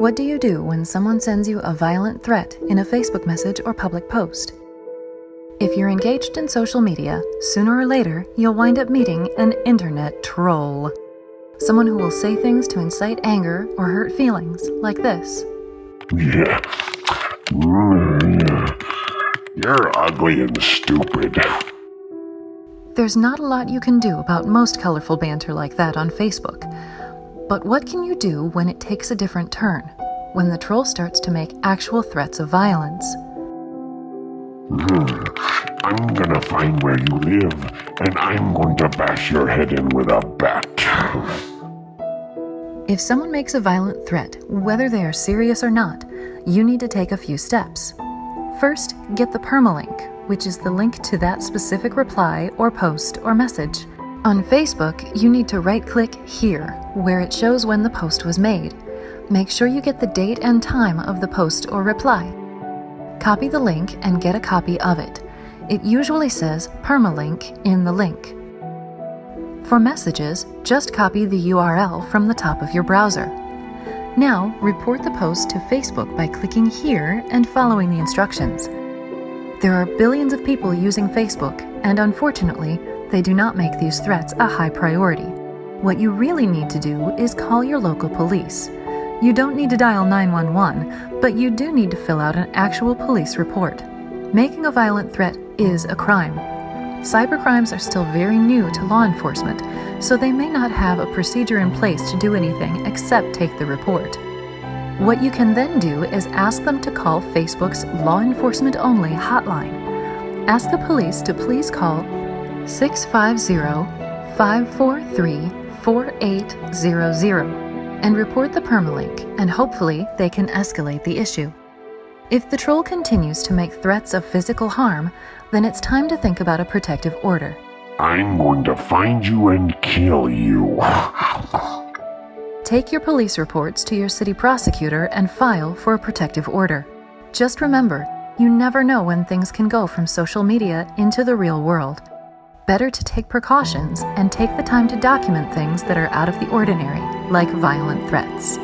What do you do when someone sends you a violent threat in a Facebook message or public post? If you're engaged in social media, sooner or later, you'll wind up meeting an internet troll. Someone who will say things to incite anger or hurt feelings, like this. Yeah. You're ugly and stupid. There's not a lot you can do about most colorful banter like that on Facebook. But what can you do when it takes a different turn? When the troll starts to make actual threats of violence? I'm gonna find where you live, and I'm going to bash your head in with a bat. If someone makes a violent threat, whether they are serious or not, you need to take a few steps. First, get the permalink, which is the link to that specific reply or post or message. On Facebook, you need to right-click Here, where it shows when the post was made. Make sure you get the date and time of the post or reply. Copy the link and get a copy of it. It usually says permalink in the link. For messages, just copy the URL from the top of your browser. Now, report the post to Facebook by clicking Here and following the instructions. There are billions of people using Facebook, and unfortunately, they do not make these threats a high priority. What you really need to do is call your local police. You don't need to dial 911, but you do need to fill out an actual police report. Making a violent threat is a crime. Cybercrimes are still very new to law enforcement, so they may not have a procedure in place to do anything except take the report. What you can then do is ask them to call Facebook's Law Enforcement Only hotline. Ask the police to please call 650-543-4800 and report the permalink, and hopefully they can escalate the issue. If the troll continues to make threats of physical harm, then it's time to think about a protective order. I'm going to find you and kill you. Take your police reports to your city prosecutor and file for a protective order. Just remember, you never know when things can go from social media into the real world. Better to take precautions and take the time to document things that are out of the ordinary, like violent threats.